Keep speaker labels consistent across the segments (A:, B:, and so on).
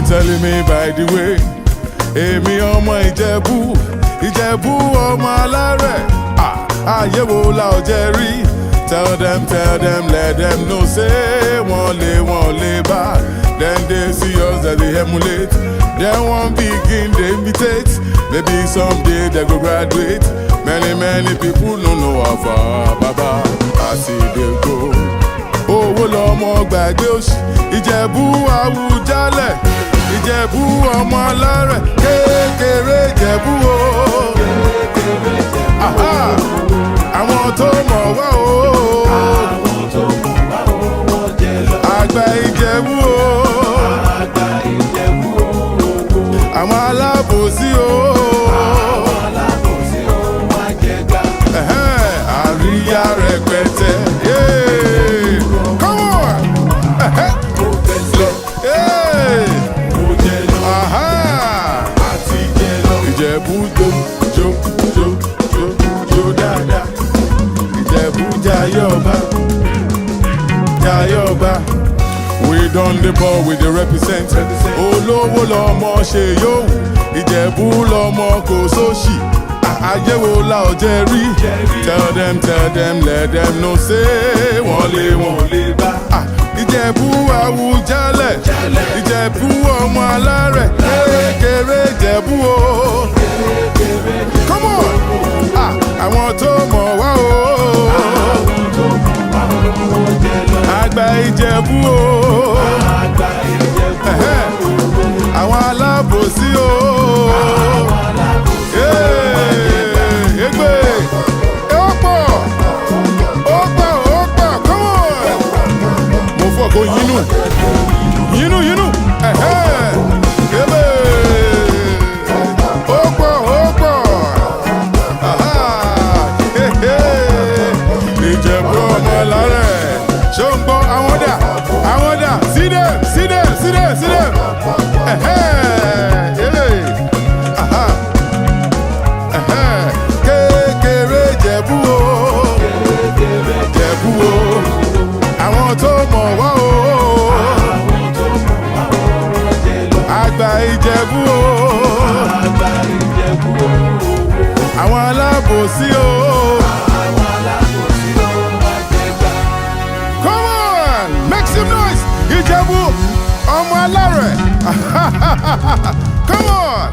A: Telling me by the way, èmi ọmọ Ìjẹ̀bú ọmọ alárẹ̀, ayé wo la ò jẹ́ rí. Tell them, let them know say wọ́n lè bá. Then they see us that they emulate, then one begin they imitate. Maybe someday they go graduate. Many people no know how far Baba I see they go. Owó lọmọ gbàgbé òṣì, Ìjẹ̀bú Àwùjalẹ̀, Ìjẹ̀bú ọmọ alárẹ̀, kékeré Ìjẹ̀bú o. Àwọn tó mọ̀ wá o, àgbà Ìjẹ̀bú o, àwọn alábòsí o, àríyá rẹpẹtẹ. Ìjẹ̀bú jó dáadáa, Ìjẹ̀bú jayé ọba. We done the ball with the represent. Olówó lọmọ ṣe yóò, Ìjẹ̀bú lọmọ kò sóṣì. Ayé wo la ò jẹ́ rí. Tell them, let them know say wọ́n lè bá. Ìjẹ̀bú Àwùjalẹ̀, Ìjẹ̀bú ọmọ alárẹ̀, kékeré Ìjẹ̀bú o. Come on! Àwọn tó mọ̀ wá o, àgbà Ìjẹ̀bú o, àwọn alábòsí o. Go yinu, ebe, opo, Ìjẹ̀bú ọmọ alárẹ̀, ṣó ń gbọ́ àwọn dà, see them, kékeré Ìjẹ̀bú o, àwọn tó mọ̀ wá o, àgbà Ìjẹ̀bú o, àwọn alábòsí o. Come on, make some noise, Ìjẹ̀bú ọmọ alárẹ̀. Come on.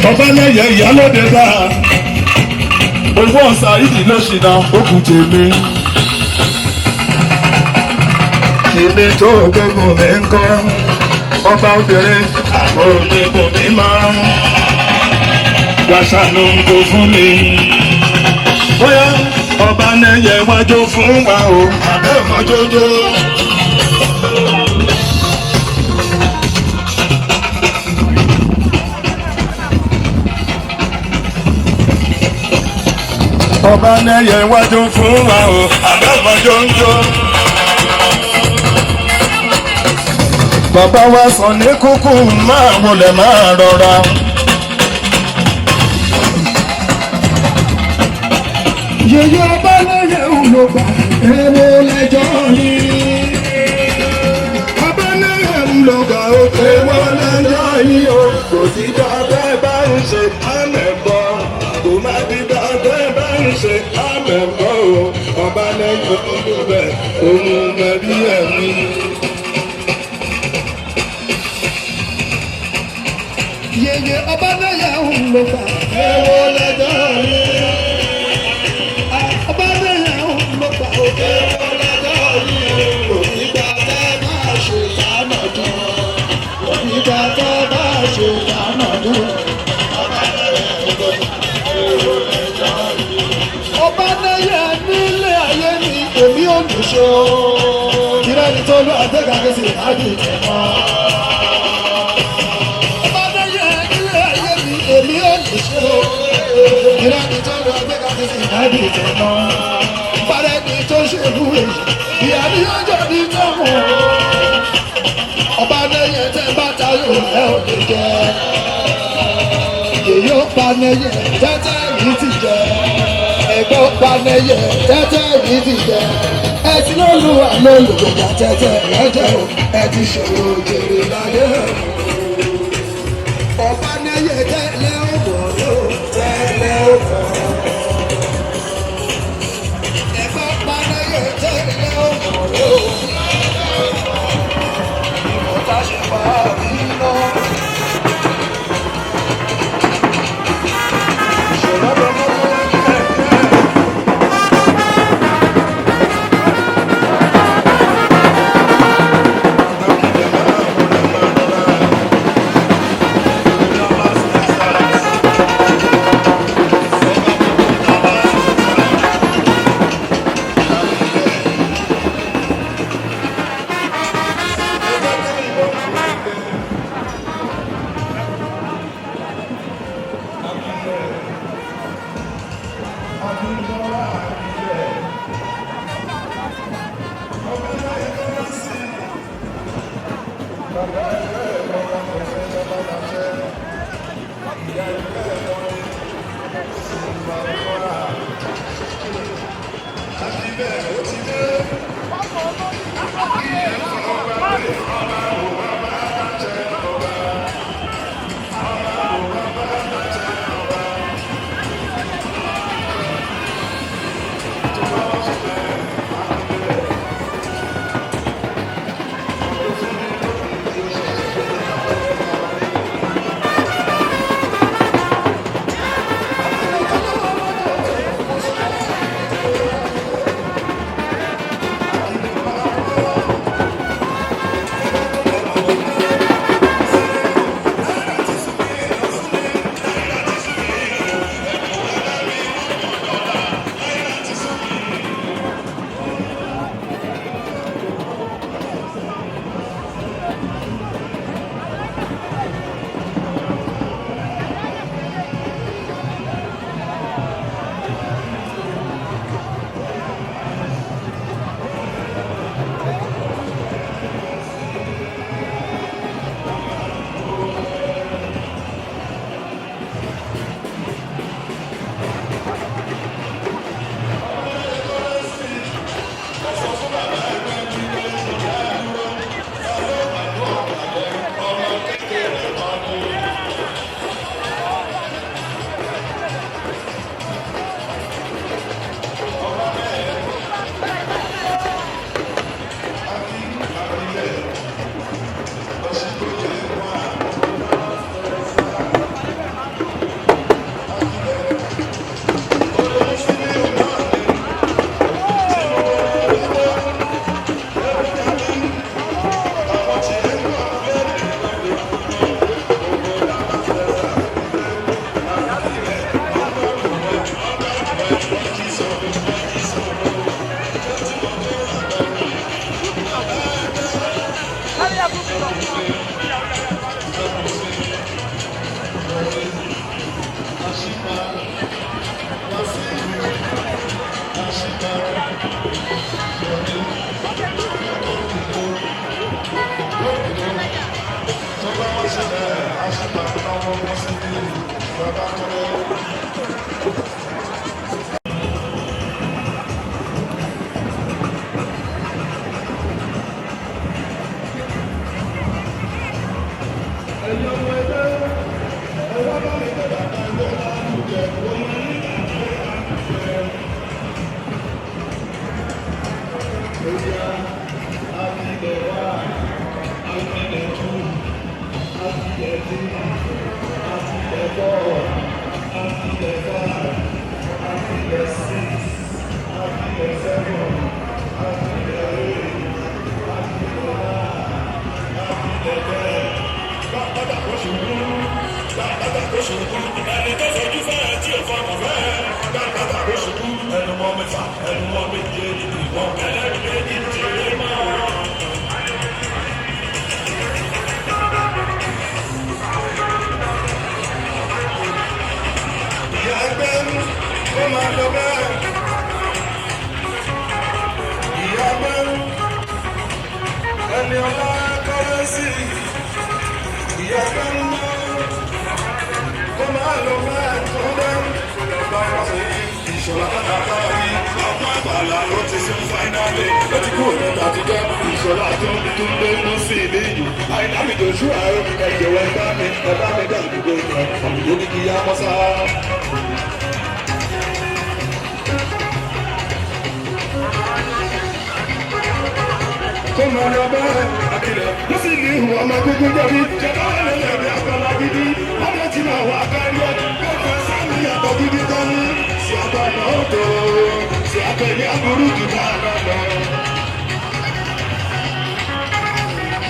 B: Ọbalẹyẹ ìyálóde dáa owó ọ̀sà ìdí ló ṣìnà òkú tèmi ibi tó gbógun mi ń kọ́ ọba obìnrin àwọn onígun mi máa ń wàṣà ló ń kó fún mi. bóyá ọba nẹyẹ wájú fún wa o àbẹ́ ọmọjọ́jọ́. ọba nẹyẹ wájú fún wa o àbẹ́ ọmọjọ́jọ́. bàbá wa sọ ní kúkú máa wọlé máa rọra.
C: yèyé ọba lẹ́yẹ̀ ń lò gbà èwo lẹ́jọ́ ní.
B: ọba lẹ́yẹ̀ ń lò gbà èwo lẹ́jọ́ yìí o. kò sí dáadáa bá ń ṣe àmẹ́bọ̀ kò má bí dáadáa bá ń ṣe àmẹ́bọ̀ o. ọba lẹ́yẹ̀ ń lò bẹ̀ òun mẹ́bí ẹ̀mí.
C: yèyé ọba lẹ́yẹ̀ ń lò gbà èwo lẹ́jọ́ ní. ọba lẹ́yẹ̀ ń lò gbà èwo lẹ́jọ́ ní. ònígbà tẹ́ bá ṣe lánàá dùn. ònígbà tẹ́ bá ṣe lánàá dùn. ọba lẹ́yẹ̀ nílé ayé mi èmi ò lè ṣe o. ìrẹ́ni tó lọ àtẹ́gàgẹ́ sí ìdájì ìjẹ̀mọ́. èmi ò lè ṣe o. ìrẹ́ni tó lọ àtẹ́gàgẹ́ sí ìdájì ìjẹ̀mọ́. bàrẹ́ni tó ṣèlú èyí ìyá ni yóò jọ ní tọ́wọ́. ọba lẹ́yẹ tẹ́ bá tayọ ẹ ò lè jẹ. èyí ó pa lẹ́yẹ tẹ́tẹ́ yìí ti jẹ. ẹ̀gbọ́n pa lẹ́yẹ tẹ́tẹ́ yìí ti jẹ. ẹ ti lólu àlọ́lùgbọ̀gbà tẹ́tẹ́ lọ́jọ́ o. ẹ ti ṣòro jèrè láyé. ọba lẹ́yẹ tẹ́lẹ̀ ó bọ̀ ló tẹ́lẹ̀ ó bọ̀. ẹ̀gbọ́n pa lẹ́yẹ tẹ́lẹ̀ ó bọ̀ ló. ìmọ̀ta ṣe pa àbí lọ. ìṣòro lọ́wọ́.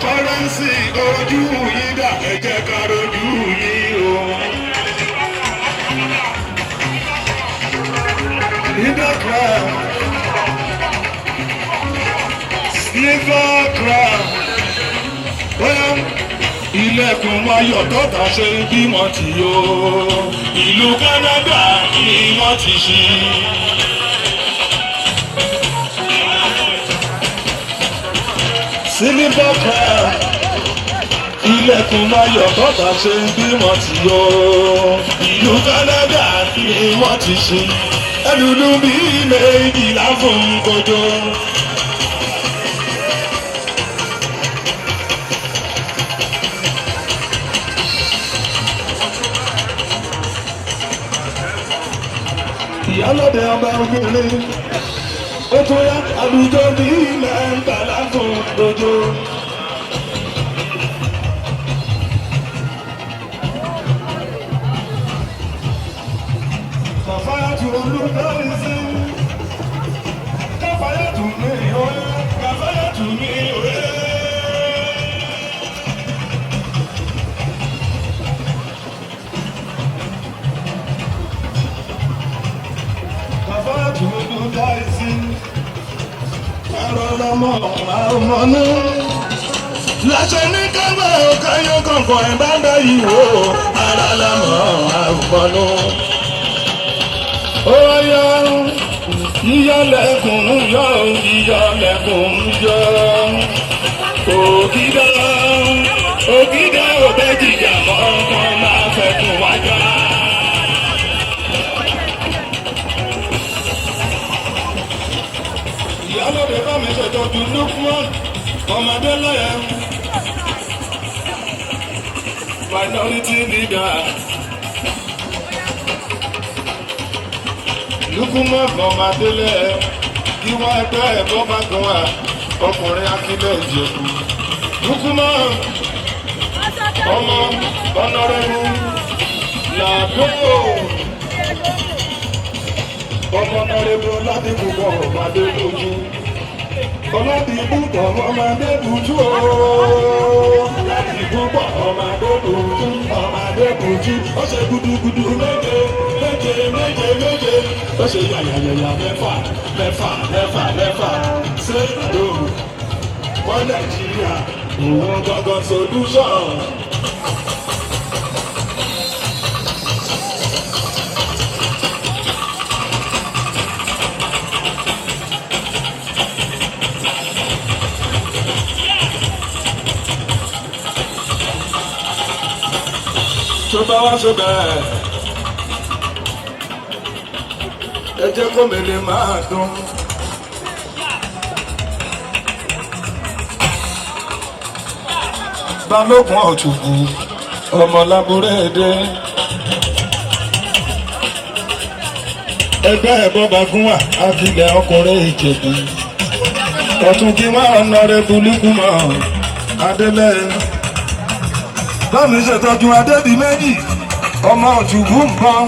B: Kọ́rẹ́nsì ojú yín dà ẹ jẹ́ ká rojú yín o. Leader crown, silver crown. Well, ilẹ̀kùn ayọ̀ tọ́ta ṣe bímọ tì yó. Ìlú Canada ni wọ́n ti ṣí. Silver crown, ilẹ̀kùn ayọ̀ tọ́ta ṣe bímọ tì yó. Ìlú Canada ni wọ́n ti ṣí. Ẹlùlù bí méjìlá fún kojú. Ìyálóde ọba obìnrin ó tó yá àlùjọ ní ilẹ̀ ń tàlá fún kojú. Kàfáyà tún olùdarí sí. Kàfáyà tún ní òye. Kàfáyà tún ní òye. Kàfáyà tún olùdarí sí. Àrọ̀lọ́mọ àrùmọ́nú. Láṣẹ ní káwé ọ̀káyọ̀ kọ̀ọ̀kan ẹ̀ bá ń bá yìí wò. Àrọ̀lọ́mọ àrùmọ́nú. Oya ìyọlẹ̀kùn yọ ìyọlẹ̀kùn yọ ògìdá ògìdá òbẹ́jìjà kọ̀ọ̀kan máa fẹ̀kùn wájà. Ìyálóde bá mi ṣètọ́jú Lukman ọmọdé lọ́yẹ̀ minority leader. Lukuma ọmọdélé kí wọ́n ẹgbẹ́ ẹ̀kọ́ bá gan wa ọkùnrin akílẹ̀ ìjẹ̀bù. Lukuma ọmọ ọ̀nàrẹ́rù làdókò ọmọ ọ̀nàrẹ́rù láti púpọ̀ ọmọdé lójú. Ọlọ́dìbùtọ̀ ọmọdé bùjú ooo. Láti púpọ̀ ọmọdé bùjú ọmọdé bùjú. Ó ṣe gudugudu méje méje méje méje. Ó ṣe yàyàyàyà mẹ́fà mẹ́fà mẹ́fà mẹ́fà. Ṣé ìdó wọ́n Nàìjíríà òun gangan solution. Tó bá wá ṣe bẹ́ẹ̀, ẹ jẹ́ kó mi lè máa dùn. Balógun Ọ̀túnbù ọmọ Lábúrẹ́dẹ́. Ẹgbẹ́ ẹ̀bọ́n bá gún wà, àfilẹ̀ ọkùnrin Ìjẹ̀bú. ọ̀tún kí wọ́n nọrẹ bulúkú mọ́ adélẹ̀. bámi ṣètọ́jú adébí méjì ọmọ òtúbù nǹkan.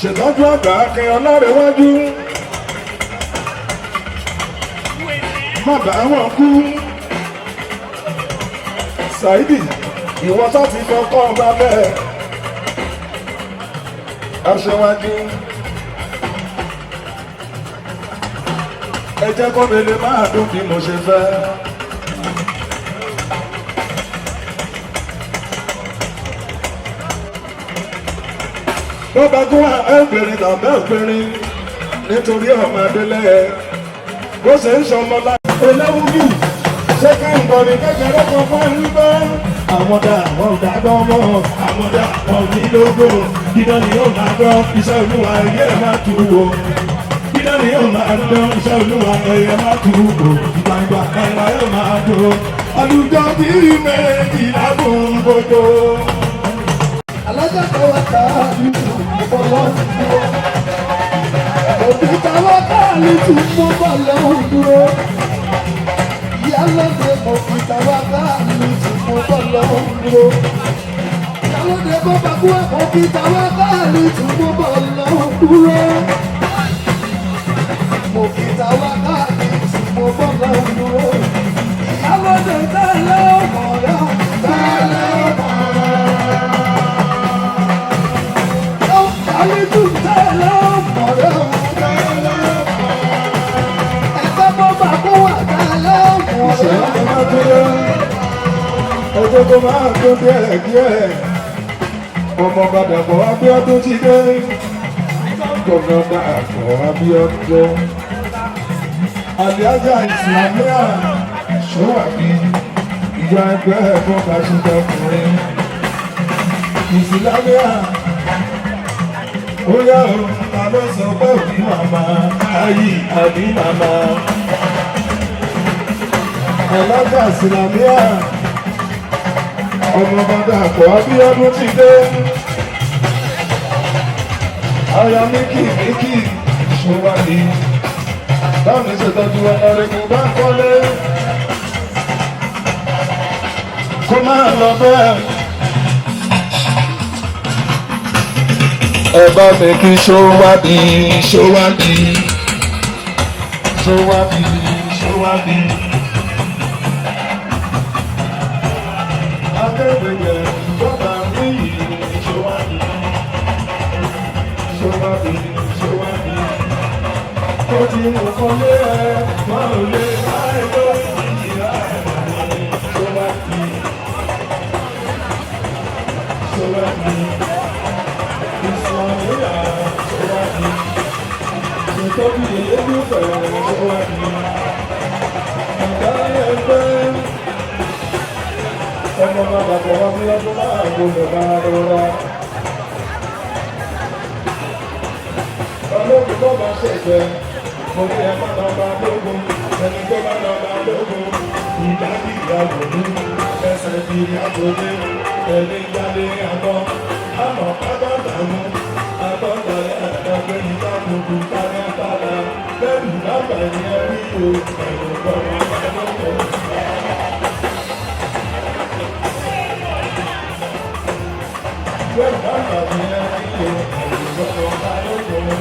B: ṣètọ́jú àgbà akin ọlọ́rẹ̀wájú. má bá wọn kú. Saidi ìwọ sá ti kọ́kọ́ gbá bẹ́ẹ̀. aṣèwájú. ẹ jẹ́ kó mi lè máa dún bí mo ṣe fẹ́. bó bá gún ẹgbẹ̀rin tàbí ẹgbẹ̀rin nítorí ọmọ adélẹ̀ bó ṣe ń ṣọmọ láti olówúdù ṣé ká ń bọ̀ ní kékeré kan fún ẹni bẹ́. àwọn dá àwọn ọ̀gá dánmọ́ àwọn dá àwọn onílógó dídán ni yóò máa gbọ́ iṣẹ́ olúwa ẹ̀yẹ máa tù wò. dídán ni yóò máa dán iṣẹ́ olúwa ẹ̀yẹ máa tù wò. ìgbàgbà ẹ̀rọ yóò máa dùn àlùjọ bí méjì lágùn gbogbo.
C: alájà tó wá ká nínú ìbọ̀lọ́ dúró. òbí táwa ká nínú ìbọ̀lọ́ dúró. ìyá lọ́dẹ òbí táwa ká nínú ìbọ̀lọ́ dúró. ìyá lọ́dẹ bọ́bá kú òbí táwa ká nínú ìbọ̀lọ́ dúró. òbí táwa ká nínú ìbọ̀lọ́ dúró. ìyá lọ́dẹ tẹ́lẹ̀ ọmọ rẹ̀ tẹ́lẹ̀ ọmọ rẹ̀. Àlejò tẹ́lẹ̀ ọ̀pọ̀lọ́ ẹgbẹ́ bọ́ bá kó wà tẹ́lẹ̀ ọ̀pọ̀lọ́.
B: ọjọ́ tó máa tó díẹ̀ díẹ̀ ọmọ Dàpọ̀ Abíọ́dún ti dé. gómìnà Dàpọ̀ Abíọ́dún Aliaja Islamia Ṣọ́wàbí ìjọ ẹgbẹ́ ẹ̀fọ́ Bàṣídàkùnrin Islamia. Oya o, ta ló sọ pé òbí màmá, ayé àbí màmá. Alága Islamia, ọmọ Dàpọ̀ Abíọ́dún ti dé. Aya Míkì Ṣọ́wàbí, báwo ṣètọ́jú ọ̀nàrẹ́kùn bá kọ́lé. Kó máa lọ bẹ́ẹ̀. Ẹ bá mi kí Ṣọ́wàbí. Akẹ́gbẹ̀gbẹ̀ ìjọba níyì Ṣọ́wàbí. Ó ti mú kan lé ẹ, máa ò lè láì tó ìyá ẹ̀ Ṣọ́wàbí. Islamia Ṣọ́wàbí. Ìtọ́jú ìyẹ́bí fẹ̀rẹ̀ Ṣọ́wàbí. Ìdá ẹgbẹ́ ọmọ Dàpọ̀ Abíọ́dún máa gbọ́dọ̀ máa rọra. Olóògùn tó bá ṣẹ̀ṣẹ̀, mo ní ẹ má lọ́ba lógún, ẹni tó bá lọ́ba lógún, ìdájí ìyàwó ní ẹsẹ̀ di àbòdé, ẹni jáde àbọ̀, àmọ̀ agbọ́dàmú, agbọ́dàlẹ̀ àdàgbẹ́ nígbà gbogbo tálántálá, lẹ́nu lábàá ní ẹrí o, ẹ̀rù gbọ́dọ̀ àgbàdọ́gbọ̀. Lẹ́nu lábàá ní ẹrí o, ẹ̀rù gbọ́dọ̀ àgbàdọ́gbọ̀.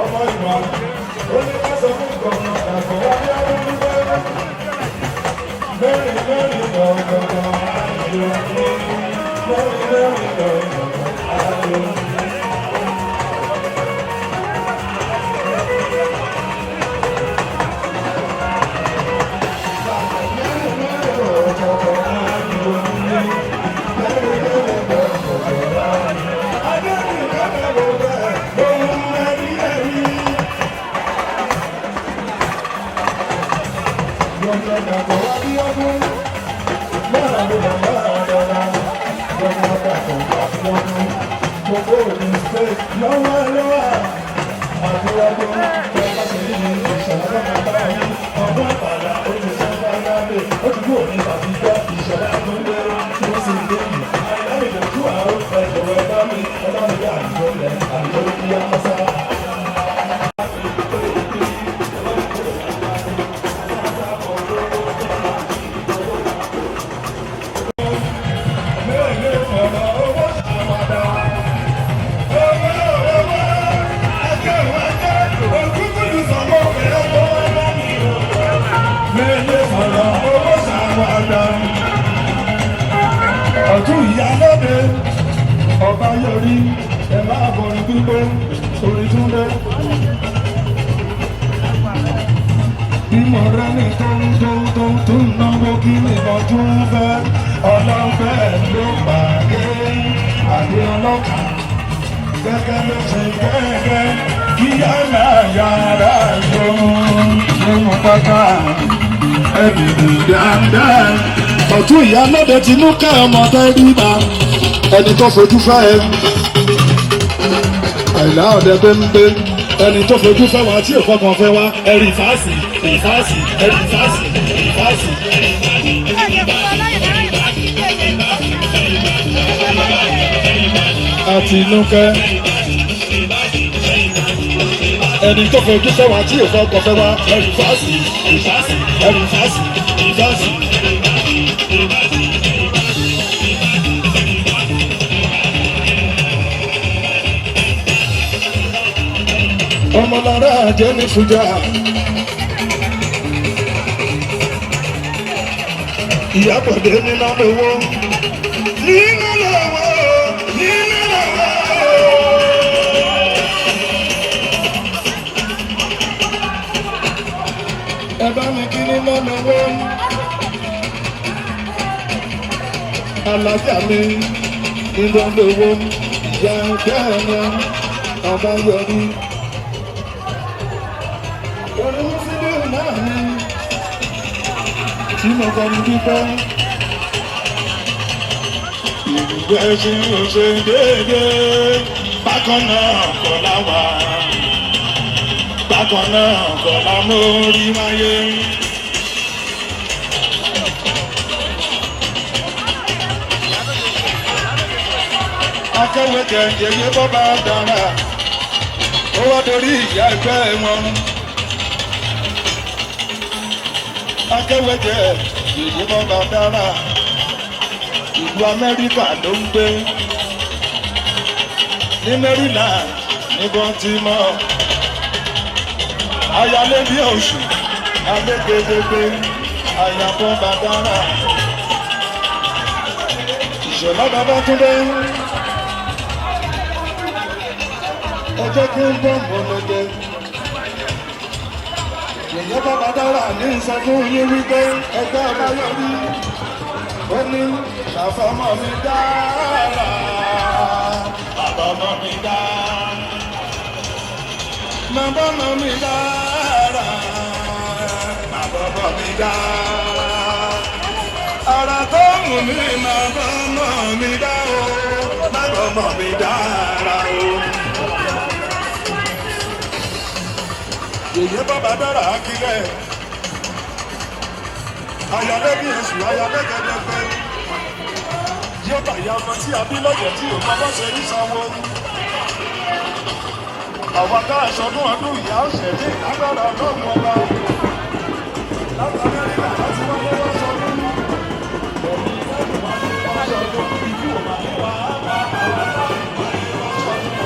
B: Ọmọ ìwà, ó ní ká sọ fún ìgbọ̀nà Dàpọ̀ Abíọ́dún wípé mẹ́rin lọ́gọ́gọ́ ayọ̀ ní mẹ́rin lọ́gọ́gọ́ ayọ̀ ní. pé lọ́wọ́ lọ́wọ́ àdúrádó bẹ́ẹ̀ ṣe ní ìṣẹ̀lẹ̀ bàbá mi ọdún àpàdà ó ti sọ bàbá mi ó ti kú òní tàbí gbọ́ ìṣẹ̀lẹ̀ tó ń lérò tí ó sì dé yìí àìláìlè ojú àárọ̀ ẹ̀jọ̀wọ́ ẹ̀dá mi yá àdúgbò lẹ̀ àdúgbò yá mọ́sá. Ọ̀tún ìyálóde ọba yọrí ẹ máa bọ̀rin gbígbó orin túnde. Ìmọ̀ rẹ ní tó ń náwó kí nìkan tún fẹ́ ọlọ́fẹ́ ló pàdé àdé ọlọ́kà gẹ́gẹ́ ló ṣe gẹ́gẹ́ kí yàrá yàrá yọ nínú pátá ẹ̀mí dáadáa. Ọ̀tún ìyálóde tinú ká ọmọ tẹ́ríba ẹni tó fojú fẹ́ ẹ àìlá ọ̀dẹ gbẹ́ńgbẹ́ ẹni tó fojú fẹ́ wá tí òkọ́ kan fẹ́ wá ẹ̀rì fásì ìfásì ẹ̀rì fásì ìfásì. Àtinúkẹ́ ẹni tó fojú fẹ́ wá tí òkọ́ kan fẹ́ wá ẹ̀rì fásì ìfásì ẹ̀rì fásì ìfásì. Ọmọlára jẹ́ ní Fújà. Ìyábọ̀dé nínú owó. Nínú lọ́wọ́, nínú lọ́wọ́. Ẹ bá mi kí nínú owó. Alájà mi nínú owó. Ìyá ẹgbẹ́ ẹ̀yẹ ọba yọrí. Orin sílé náà ni tí mo kọ́ ní dúpẹ́. Ìgbẹ́ ṣe ń ṣe déédéé, bákan náà kọ́ láwà, bákan náà kọ́ lámórí máyé. Akẹ́wé kẹ̀ǹdé yé bọ́ bá dára, ó wá dorí ìyá ẹgbẹ́ wọn. Akẹ́wẹ́jẹ ìlú bọ́ba dára ìlú Amẹ́ríkà ló ń gbé ní Maryland ní Baltimore ayálé bí oṣù alégedegbe ayabọ́ba dára Ìṣọ̀lá Babátúndé ọjọ́ kí ń bọ̀ mọ́lẹ́dẹ́. Ìyá bàbá dára ní sọ fún yín wípé ẹgbẹ́ Abáyọ̀rí ó ní ṣàfọmọ́ mi dára, àbọ̀mọ́ mi dára, màbọ̀mọ́ mi dára, màbọ̀mọ́ mi dára, ara tó mú mi màbọ̀mọ́ mi dá o, màbọ̀mọ́ mi dára o. Ìyá bàbá dára kílẹ̀, ayọ̀lẹ́ bí èṣù ayọ̀lẹ́ gẹ́gẹ́ yóò bá ìyá ọmọ tí a bí lọ́jọ́ tí ò bá ṣe ní sanwó. Àwọn ká aṣọ́dún ọdún ìyá ọ̀sẹ̀ ní ìlágbára ọlọ́run ọba. Láti Amẹ́ríkà láti wáyé wá sọdún. Òní láti wáyé wá sọdún. Ìlú òmàlẹ́ wà á bá àwọn láti wáyé wá sọdún.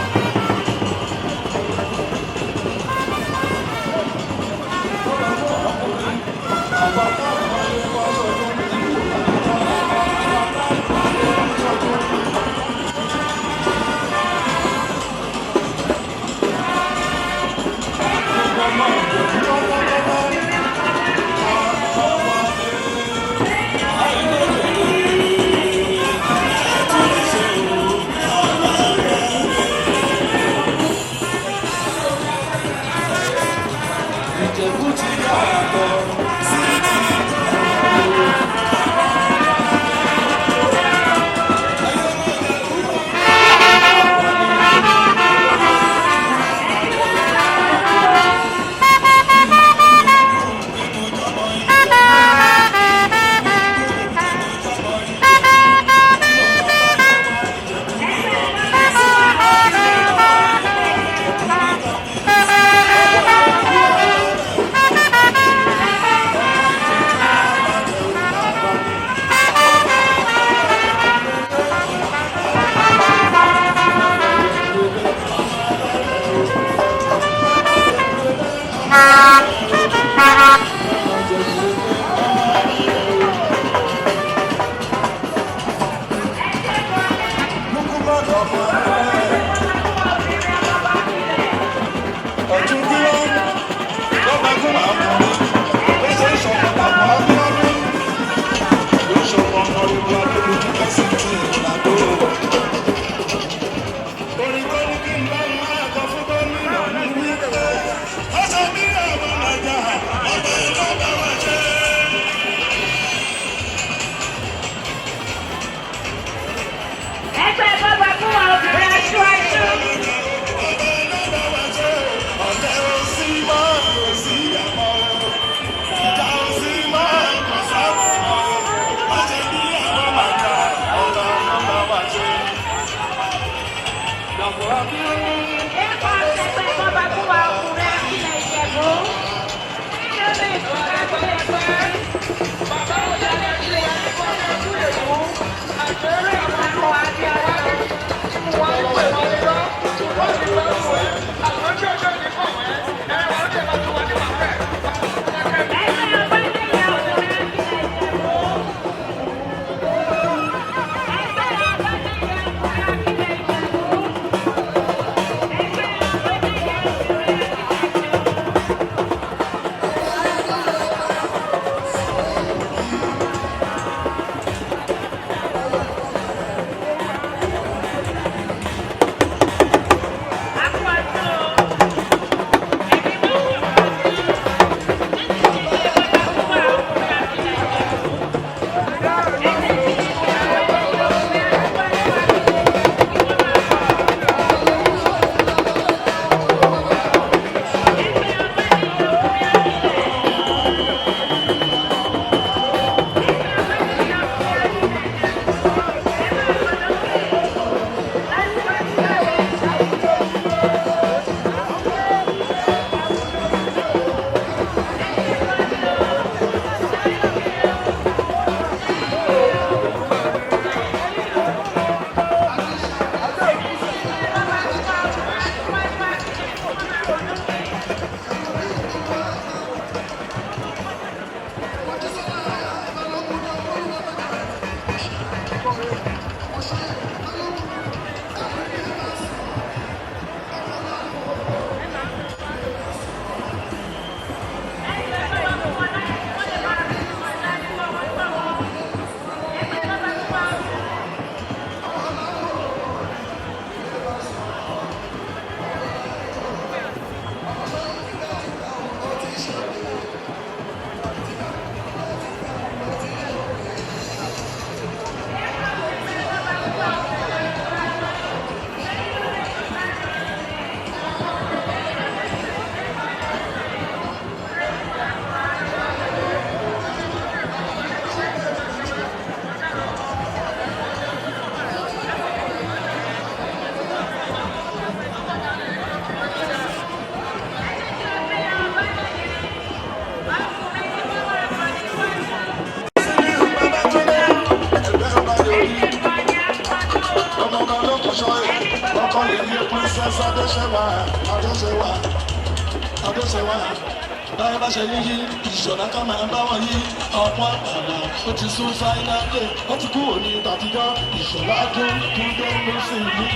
C: báyọ̀ bá ṣe yíyí ìṣọ̀lá ká máa bá wọn yí ọ̀pọ̀ àpàlà ó ti sún fáínàlì ó ti kú òní tàtijọ́ ìṣọ̀lá dún dúdú ló sì yí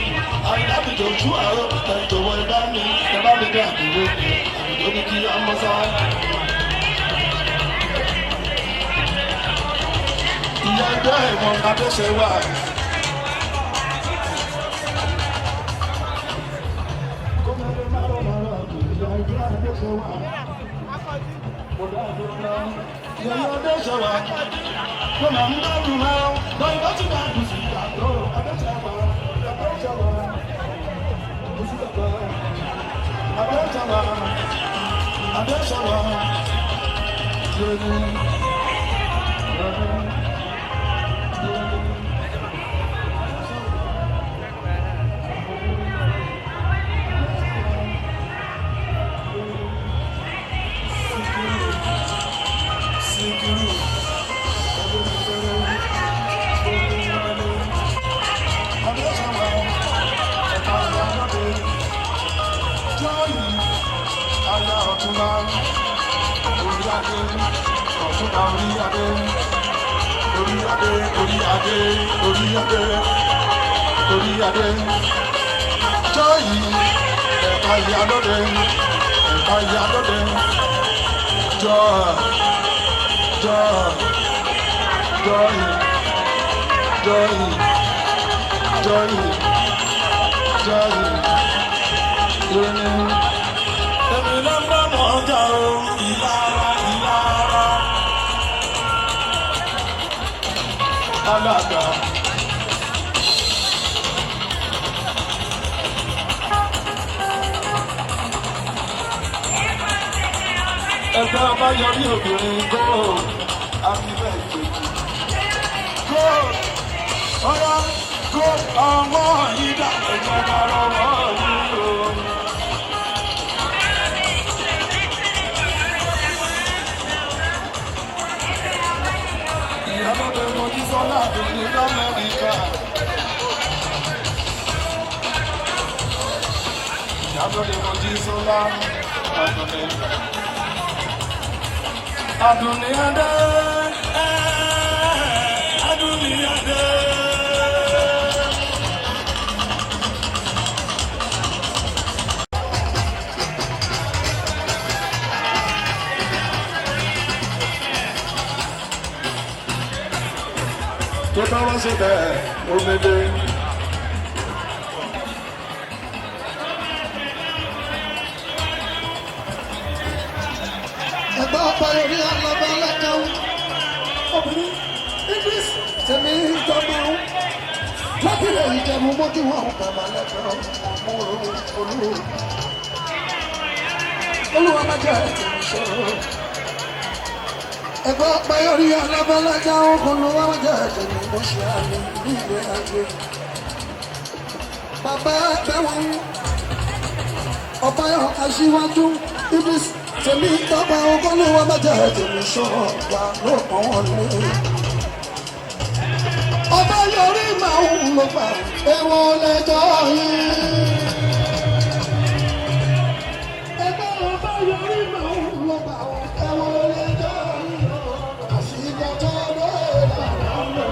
C: àìdábìjọ tú àárọ̀ ẹ̀jọ̀wọ́ ẹ̀bá mi dé àbúrò àbúrò ní kí ọmọ sá. ìyá ẹgbẹ́ ìmọ̀ adéṣe wà. Yọ̀yọ̀ dé ṣọ̀wá, kò máa ń dárùn máa ń lọ́yìn bá ti máa dùn sí ìyàtọ̀ abẹ́ṣẹ̀wá, abẹ́ṣẹ̀wá, abẹ́ṣẹ̀wá, abẹ́ṣẹ̀wá, yẹ̀yẹ̀. ọ̀túnba orí adé ọ̀túnba orí adé orí adé orí adé orí adé orí adé jọ́yì ẹ̀ka ìyálóde ẹ̀ka ìyálóde jọ́yì jọ́yì jọ́yì jọ́yì jọ́yì ìrìn èmi ló ń bá mọ̀ ọjà o ìlara ìlara alága. Ẹgbẹ́ abáyọrí obìnrin gold abíbẹ̀ ìgbèjì gold ọ̀yá gold ọmọ ìdá ìjọba ọmọ ìlú. Ìyálóde Mojísọ́lá àdùnní l'Amẹ́ríkà. Ìyálóde Mojísọ́lá àdùnní. Adùnní adé, Adùnní adé. Tó bá wá síbẹ̀, omidé.
D: Ẹgbẹ́ ọ̀pá orí ọlọ́ba lẹ́kọ̀ọ́ obìnrin Idris tèmi ìjọba ó lábìlẹ̀ ìjẹ̀mú mójú wọn bàbá lẹ́kọ̀ọ́ olúwa má jẹ́ tèmi ṣòro. Ẹgbẹ́ ọ̀pá orí ọlọ́ba lẹ́kọ̀ọ́ olúwa má jẹ́ tèmi mo ṣe àmì nílé ayé. Bàbá ẹgbẹ́ wọn ọ̀pá aṣíwájú Idris tèmi tọ́ba ogólúwa mẹ́jẹ tèmi ṣọ́ọ̀gbà ló pọ̀ wọ́n lé. Ọba yorí máa ń lò pa èwo lẹ́jọ́ yìí. Ẹgbẹ́ ọba yorí máa ń lò pa èwo lẹ́jọ́ yìí. Àsìkò tó lé làwọn lò.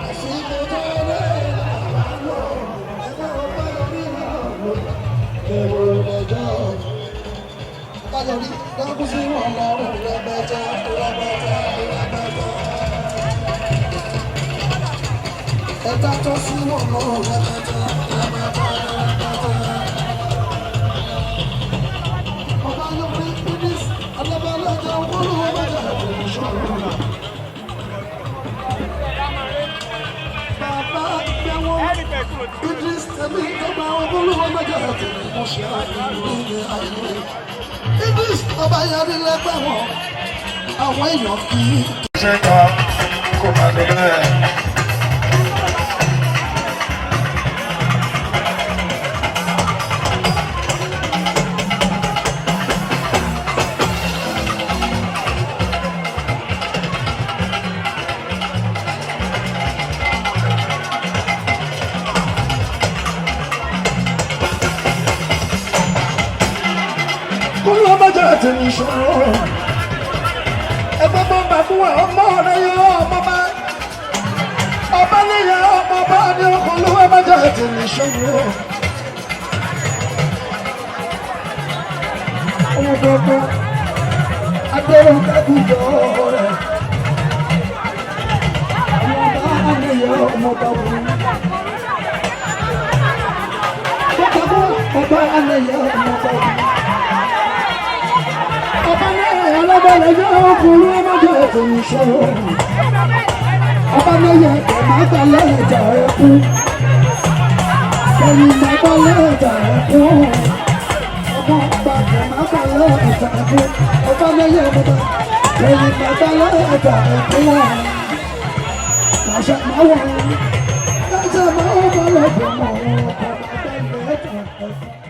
D: Àsìkò tó lé làwọn lò. Ẹgbẹ́ ọba yorí máa ń lò pa èwo lẹ́jọ́ yìí. Ayọ̀rí dákún sí wọn lọ́rùn rẹpẹtẹ rẹpẹtẹ rẹpẹtẹ. Ẹ̀ka tó sí wọn lọ́rùn rẹpẹtẹ rẹpẹtẹ rẹpẹtẹ. Ọba Yorí Idris alábàlẹ́jẹ olúwa mẹ́jẹ ìṣòro. Bàbá ìgbẹ́wọ̀n Idris tẹ̀mí ìjọba olúwa mẹ́jẹ ìmọ̀ṣẹ́ àìlè àìlè. Idris ọba Yorí lẹ́gbẹ́ wọn àwọn èèyàn kì í.
B: Ṣé ká kò máa lọ bẹ́ẹ̀?
D: Olúwa má jẹ́ tèmi ṣòro. Ẹgbẹ́ bọ́ bá fún wa ọmọ rẹ̀ yọ ọmọ bá. Ọba níyà ọmọ bá ní ọkọ̀ olúwa má jẹ́ tèmi ṣòro. Ọmọ gbogbo agbẹ́rùn kábíyọ̀ rẹ̀. Ọmọ bá níyà ọmọ bá wù. Ọba níyà ọmọ bá wù. Ọba náà alábàlẹ̀ yọ ọkùnrin ọmọdé ẹ̀kùn ìṣòro. Ọba náà yẹ ẹ̀kọ́ máa balẹ̀ ẹ̀jà ẹ̀kú. Ẹ̀yìn máa balẹ̀ ẹ̀jà ẹ̀kú. Ọmọ àgbàgbà máa balẹ̀ ẹ̀jà ẹ̀kú. Ọba náà yẹ ọmọdé ẹ̀yìn máa balẹ̀ ẹ̀jà ẹ̀kú. Àṣà máa wọ̀ ọ́. Ẹ̀jẹ̀ máa wọ̀ balẹ̀ ẹ̀kú. Ọba náà balẹ̀ ẹ̀jà ẹ̀kú.